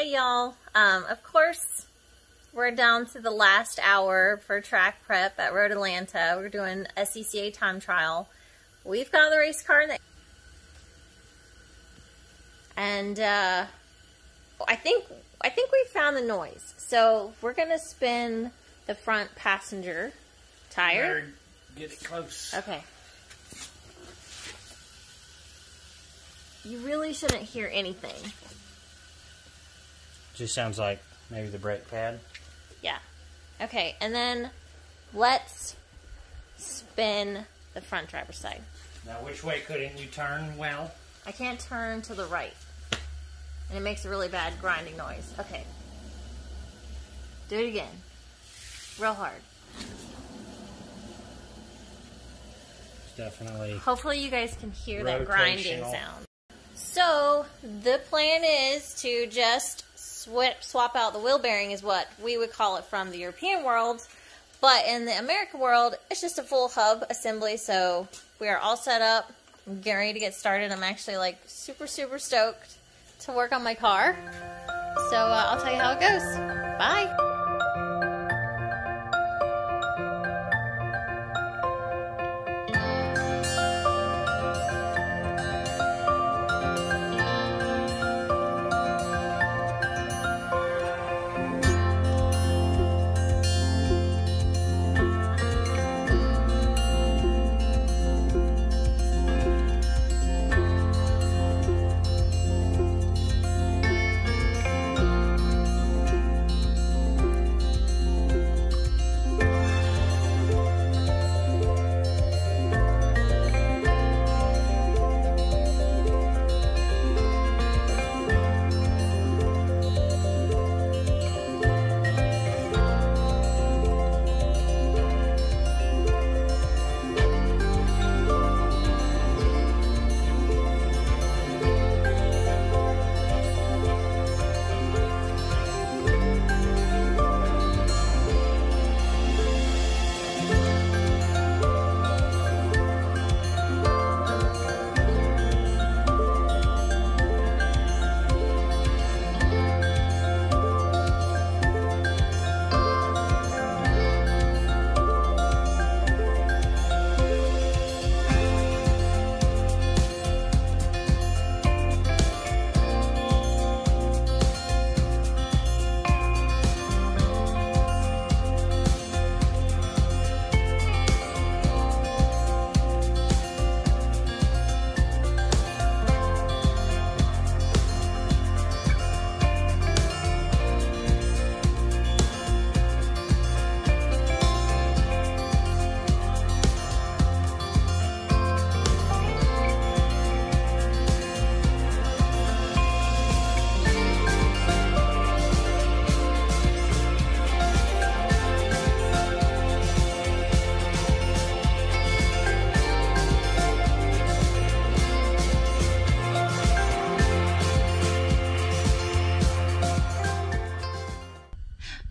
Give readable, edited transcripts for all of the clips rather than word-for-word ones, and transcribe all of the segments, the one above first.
Hey y'all, of course we're down to the last hour for track prep at Road Atlanta. We're doing a SCCA time trial. We've got the race car in the and I think we found the noise. So we're gonna spin the front passenger tire. Get it close. Okay. You really shouldn't hear anything. Just sounds like maybe the brake pad. Yeah. Okay, and then let's spin the front driver's side. Now, which way couldn't you turn well? I can't turn to the right. And it makes a really bad grinding noise. Okay. Do it again. Real hard. It's definitely... Hopefully you guys can hear that grinding sound. So, the plan is to just swap out the wheel bearing is what we would call it from the European world. But in the American world, it's just a full hub assembly. So, we are all set up. I'm getting ready to get started. I'm actually like super stoked to work on my car. So, I'll tell you how it goes. Bye.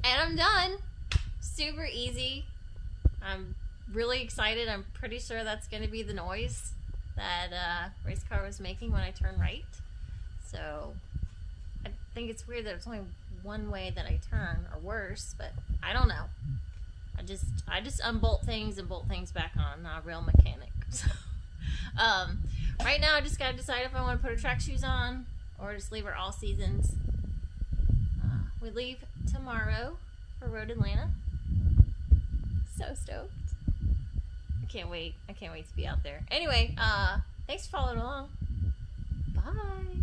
I'm done. Super easy. I'm really excited. I'm pretty sure that's going to be the noise that race car was making when I turn right. So I think it's weird that it's only one way that I turn, or worse, but I don't know. I just unbolt things and bolt things back on. I'm not a real mechanic. So right now I just got to decide if I want to put her track shoes on or just leave her all seasons. We leave tomorrow for Road Atlanta. So stoked. I can't wait. I can't wait to be out there. Anyway, thanks for following along. Bye.